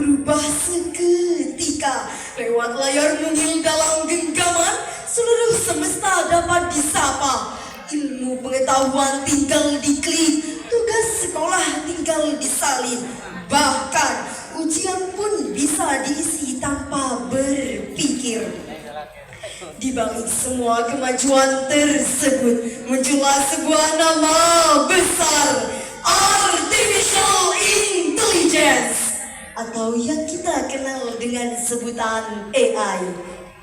berubah seketika. Lewat layar mungil dalam genggaman, seluruh semesta dapat disapa. Ilmu pengetahuan tinggal diklik, tugas sekolah tinggal disalin. Bahkan ujian pun bisa diisi tanpa berpikir. Di balik semua kemajuan tersebut muncullah sebuah nama besar, Artificial Intelligence, atau yang kita kenal dengan sebutan AI.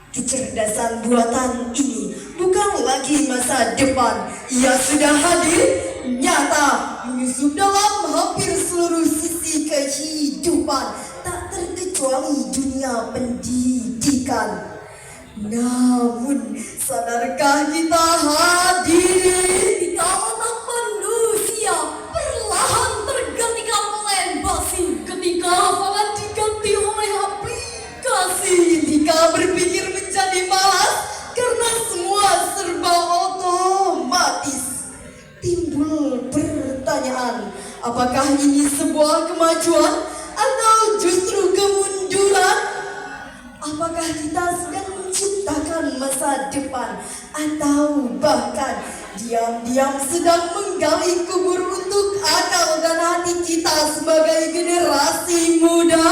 Kecerdasan buatan ini bukan lagi masa depan, ia sudah hadir, nyata, menyusup dalam hampir seluruh sisi kehidupan, tak terkecuali dunia pendidikan. Namun, sadarkah kita hadir di kalangan manusia perlahan tergantikan oleh basi ketika hafalan diganti oleh aplikasi. Jika berpikir menjadi malas karena semua serba otomatis, timbul pertanyaan, apakah ini sebuah kemajuan atau justru kemunduran? Apakah kita sedang menciptakan masa depan atau bahkan diam-diam sedang menggali kubur untuk akal dan hati kita sebagai generasi muda?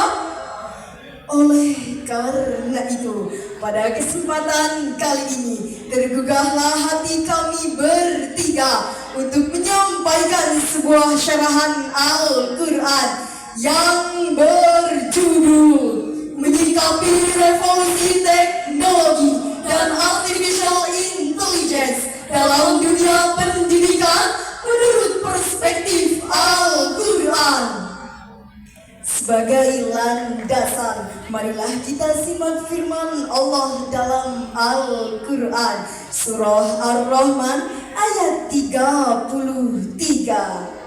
Oleh karena itu, pada kesempatan kali ini tergugahlah hati kami bertiga untuk menyampaikan sebuah syarahan Al-Quran yang berjudul Menyikapi Revolusi Teknologi dan Artificial Intelligence dalam dunia pendidikan menurut perspektif Al-Quran. Sebagai landasan, marilah kita simak firman Allah dalam Al-Quran, Surah Ar-Rahman ayat 33.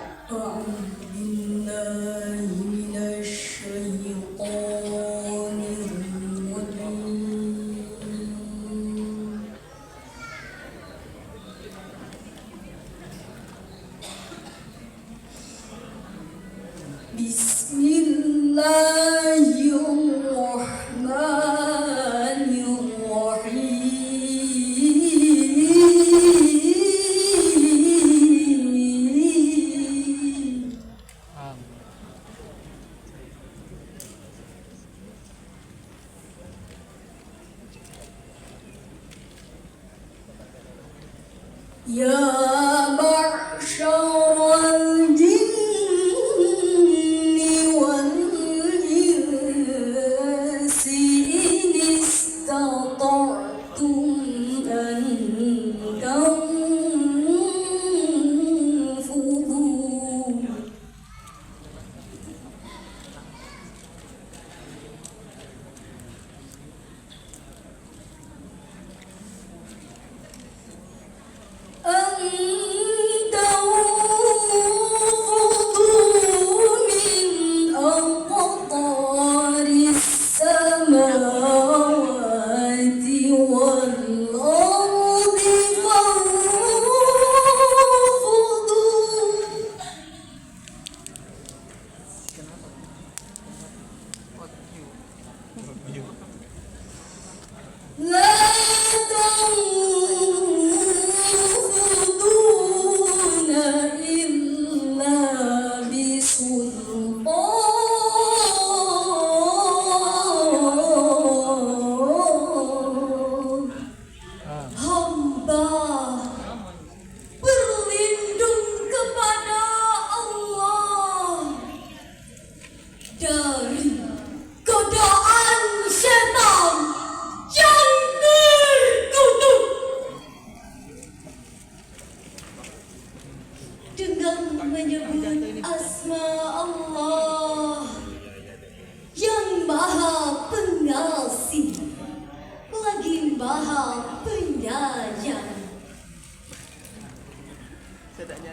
Ya ma'syaral jinni wal insi in istata'tum an tanfudhu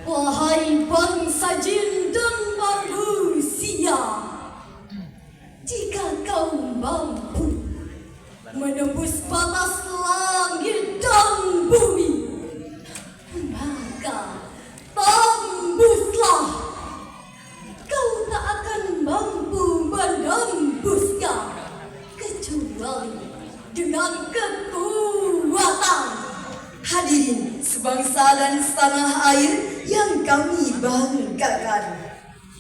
Wahai bangsa jin dan manusia, jika kau mampu menembus batas langit dan bumi, maka tembuslah. Kau tak akan mampu menembus tanah air yang kami banggakan.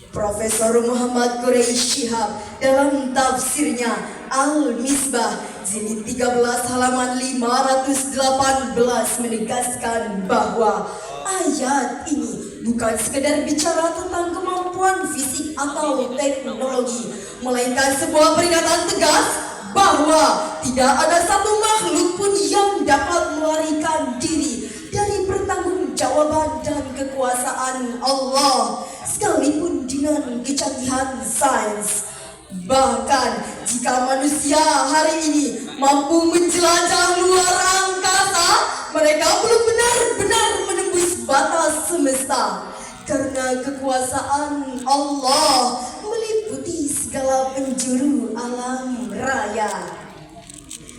Profesor Muhammad Quraish Shihab dalam tafsirnya Al-Misbah jilid 13 halaman 518 menegaskan bahwa ayat ini bukan sekedar bicara tentang kemampuan fisik atau teknologi, melainkan sebuah peringatan tegas bahwa tidak ada satu makhluk pun yang dapat melarikan diri dari pertanggungjawaban dan kekuasaan Allah, sekalipun dengan kecanggihan sains. Bahkan jika manusia hari ini mampu menjelajah luar angkasa, mereka belum benar-benar menembus batas semesta, karena kekuasaan Allah meliputi segala penjuru alam raya.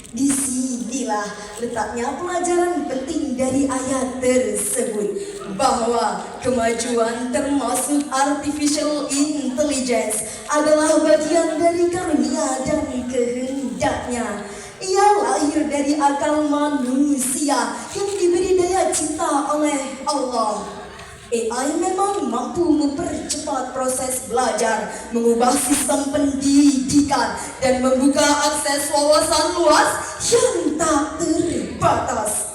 Disinilah letaknya pelajaran penting dari ayat tersebut, bahwa kemajuan termasuk artificial intelligence adalah bagian dari karunia dan kehendaknya. Ia lahir dari akal manusia yang diberi daya cipta oleh Allah. AI memang mampu mempercepat proses belajar, mengubah sistem pendidikan, dan membuka akses wawasan luas yang tak terbatas.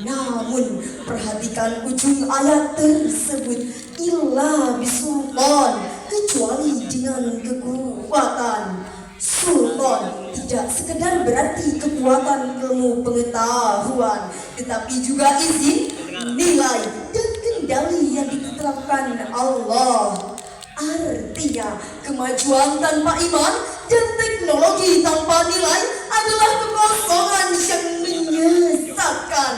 Namun, perhatikan ujung ayat tersebut, illa bisultan, kecuali dengan kekuatan. Sultan tidak sekedar berarti kekuatan ilmu pengetahuan, tetapi juga izin, nilai, dan kendali yang diterapkan Allah. Artinya, kemajuan tanpa iman dan teknologi tanpa nilai adalah kekosongan yang menyesatkan.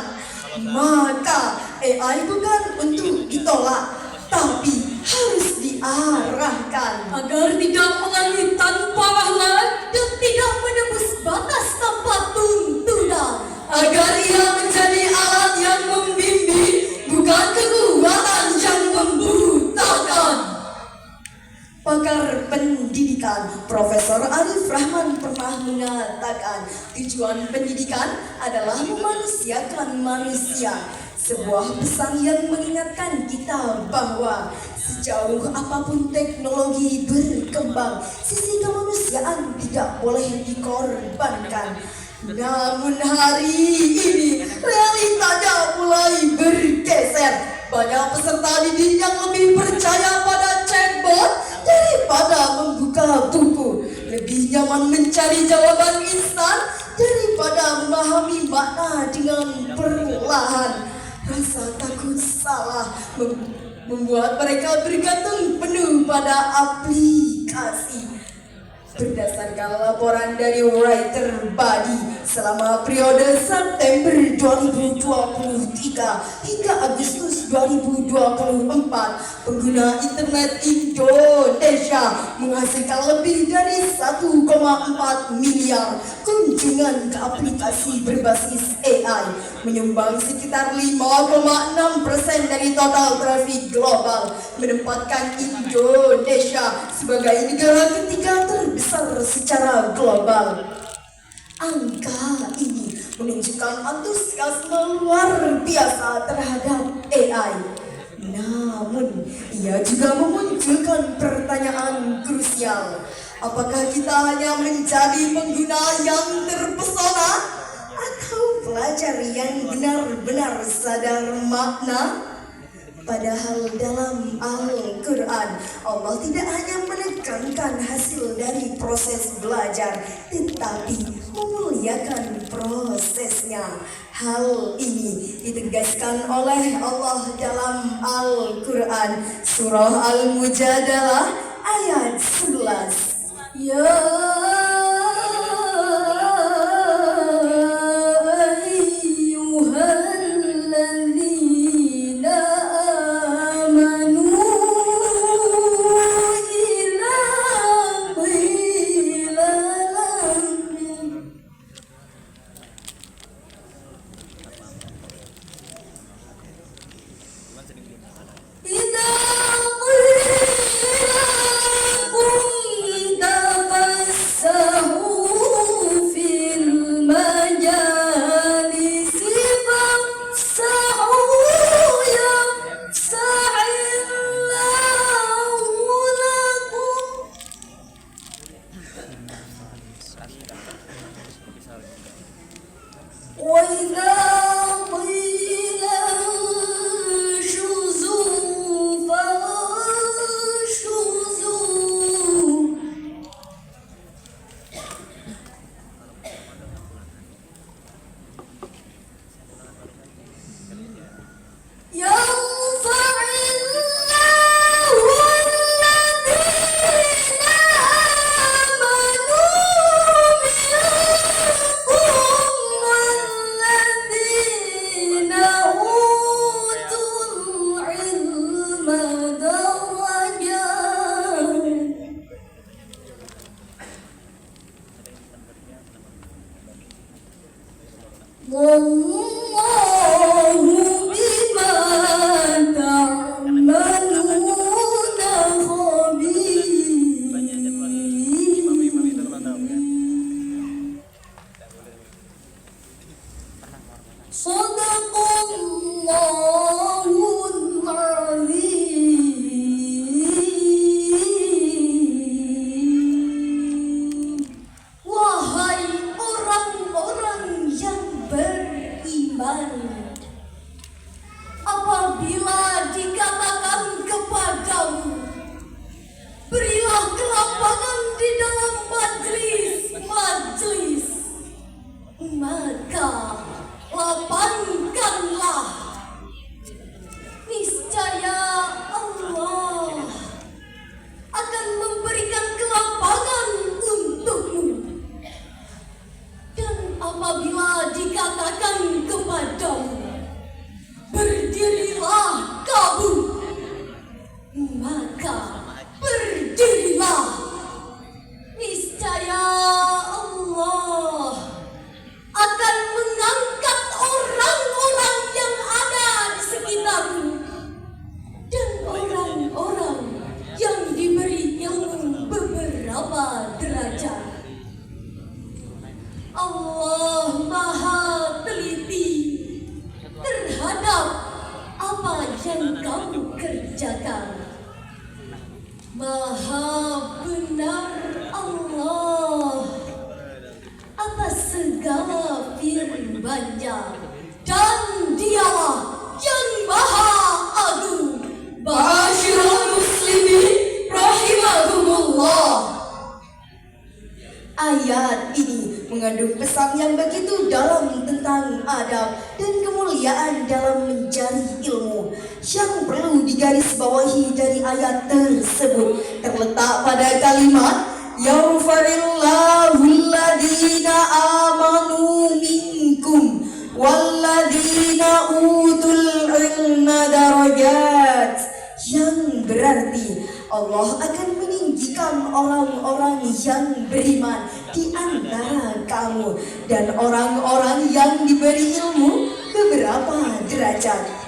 Maka AI bukan untuk ditolak, tapi harus diarahkan agar tidak mengalami tanpa rahmat dan tidak menembus batas tanpa tuntunan, agar ia menjadi alat yang membimbing, bukan kekuatan yang membutakan. Pakar pendidikan Profesor Arif Rahman pernah mengatakan, tujuan pendidikan adalah memanusiakan manusia. Sebuah pesan yang mengingatkan kita bahwa sejauh apapun teknologi berkembang, sisi kemanusiaan tidak boleh dikorbankan. Namun hari ini realitanya mulai bergeser. Banyak peserta didik yang lebih percaya pada chatbot daripada membuka buku, lebih nyaman mencari jawaban instan daripada memahami makna dengan perlahan. Rasa takut salah membuat mereka bergantung penuh pada aplikasi. Berdasarkan laporan dari Writer Body, selama periode September 2023 hingga Agustus 2024, pengguna internet Indonesia menghasilkan lebih dari 1,4 miliar kunjungan ke aplikasi berbasis AI, menyumbang sekitar 5,6% dari total trafik global, menempatkan Indonesia sebagai negara ketiga terbesar secara global. Angka ini menunjukkan antusiasme luar biasa terhadap AI. Namun, ia juga memunculkan pertanyaan krusial. Apakah kita hanya menjadi pengguna yang terpesona atau pelajar yang benar-benar sadar makna? Padahal dalam Al-Quran, Allah tidak hanya menekankan hasil dari proses belajar, tetapi memuliakan prosesnya. Hal ini ditegaskan oleh Allah dalam Al-Quran, Surah Al-Mujadalah ayat 11. Ya إذا قيل لكم اتخذوا وإذا قيل انشزوا فانشزوا يرفع الله الذين آمنوا منكم والذين أوتوا العلم درجات والله بما تعملون خبير صدق الله العظيم. Wahai orang-orang yang beriman, apabila dikatakan kepadamu, berilah kelapangan di dalam majlis, maka lapangkanlah. Niscaya Allah akan memberikan kelapangan untukmu. Dan apabila dikatakan kepadamu, berdirilah kamu, maka berdirilah. Niscaya Allah akan mengangkat orang-orang yang ada di sekitarmu dan orang-orang yang diberi ilmu beberapa derajat. Allah Maha teliti terhadap apa yang kamu kerjakan. Maha benar Allah atas segala firman-Nya, dan Dialah yang Maha Agung. Ma'asyiral muslimin rahimahumullah. Ayat ini mengandung pesan yang begitu dalam tentang adab dan kemuliaan dalam mencari ilmu. Yang perlu digarisbawahi dari ayat tersebut terletak pada kalimat yarfa'illahu alladhina amanu minkum walladzina utul ilma darajat, yang berarti Allah akan meninggikan orang-orang yang beriman di antara kamu dan orang-orang yang diberi ilmu beberapa derajat.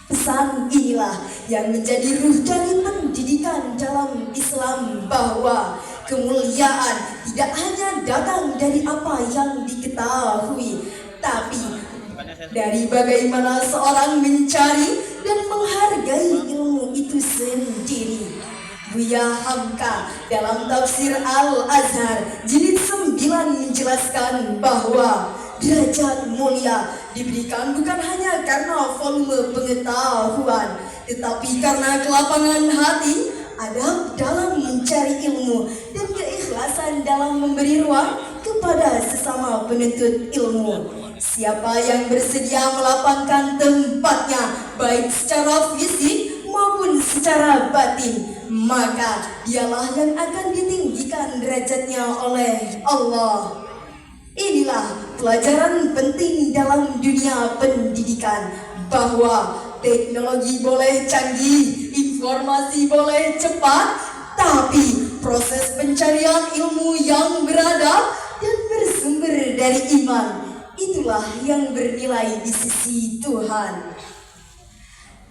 Pesan inilah yang menjadi ruh dari pendidikan dalam Islam, bahwa kemuliaan tidak hanya datang dari apa yang diketahui, tapi dari bagaimana seorang mencari dan menghargai ilmu itu sendiri. Buya Hamka dalam tafsir Al-Azhar jilid 9 menjelaskan bahwa derajat mulia diberikan bukan hanya karena volume pengetahuan, tetapi karena kelapangan hati, adab dalam mencari ilmu, dan keikhlasan dalam memberi ruang kepada sesama penuntut ilmu. Siapa yang bersedia melapangkan tempatnya baik secara fisik maupun secara batin, maka dialah yang akan ditinggikan derajatnya oleh Allah. Inilah pelajaran penting dalam dunia pendidikan, bahwa teknologi boleh canggih, informasi boleh cepat, tapi proses pencarian ilmu yang beradab dan bersumber dari iman, itulah yang bernilai di sisi Tuhan.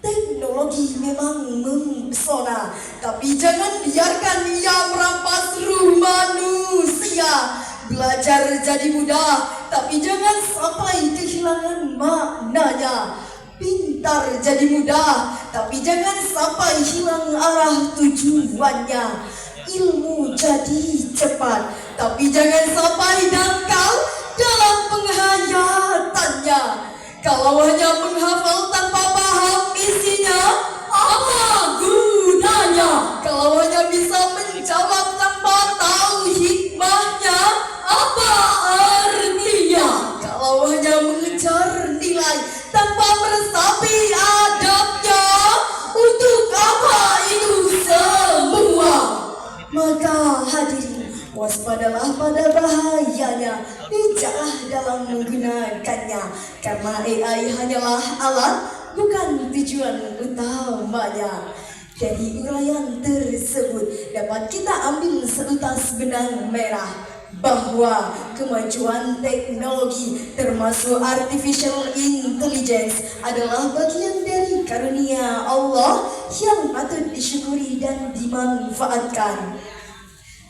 Teknologi memang mempesona, tapi jangan biarkan ia merampas ruh manusia. Belajar jadi mudah, tapi jangan sampai kehilangan maknanya. Pintar jadi mudah, tapi jangan sampai hilang arah tujuannya. Ilmu jadi cepat, tapi jangan sampai dangkal Kalau hanya menghafal tanpa paham isinya, apa gunanya? Kalau hanya bisa menjawab tanpa tahu hikmahnya, apa artinya? Kalau hanya mengejar nilai tanpa meresapi adabnya, untuk apa itu semua? Maka hadirin, waspadalah pada bahayanya, bijaklah dalam menggunakannya, karena AI hanyalah alat, bukan tujuan utamanya. Dari uraian tersebut dapat kita ambil seutas benang merah bahwa kemajuan teknologi termasuk artificial intelligence adalah bagian dari karunia Allah yang patut disyukuri dan dimanfaatkan.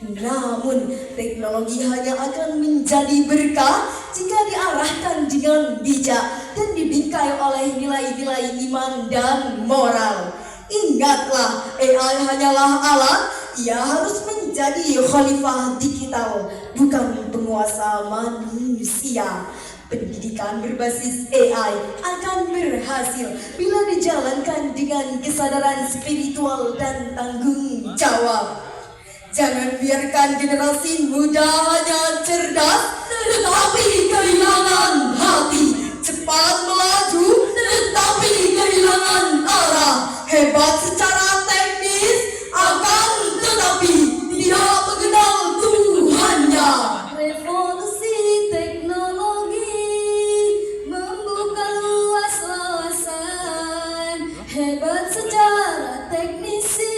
Namun, teknologi hanya akan menjadi berkah jika diarahkan dengan bijak dan dibingkai oleh nilai-nilai iman dan moral. Ingatlah, AI hanyalah alat, ia harus menjadi khalifah digital, bukan penguasa manusia. Pendidikan berbasis AI akan berhasil bila dijalankan dengan kesadaran spiritual dan tanggung jawab. Jangan biarkan generasi muda hanya cerdas, tetapi kehilangan hati. Cepat melaju, tetapi kehilangan arah. Hebat secara teknis, akan tetapi tidak mengenal Tuhannya. Revolusi teknologi membuka luas wawasan. Hebat secara teknisi,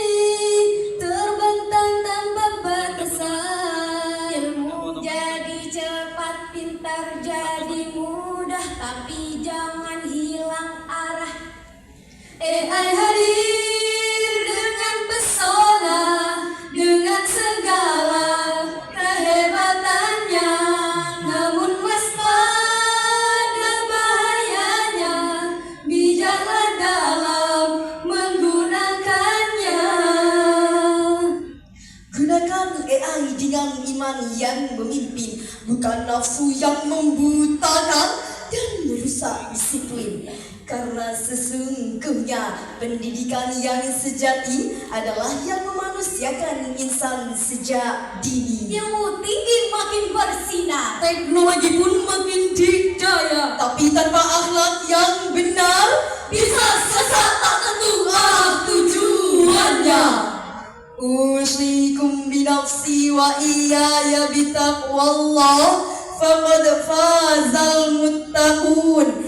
terbentang tanpa batasan. Ilmu jadi cepat, pintar jadi mudah, tapi jangan hilang arah. AI hadir dengan pesona, dengan segala kehebatannya, namun waspada bahayanya, bijaklah dalam menggunakannya. Gunakan AI dengan iman yang memimpin, bukan nafsu yang membutakan dan merusak disiplin. Karena sesungguhnya pendidikan yang sejati adalah yang memanusiakan insan sejak dini. Ilmu tinggi makin bersinar, Teknologi pun makin dikdaya, tapi tanpa akhlak yang benar bisa sesat tak tentu arah tujuannya. Usikum binafsi wa iyaya bitaqwallah, faqad fazal muttaqun.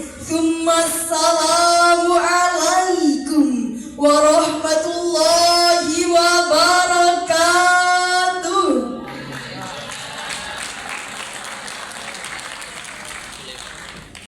Assalamu alaikum warahmatullahi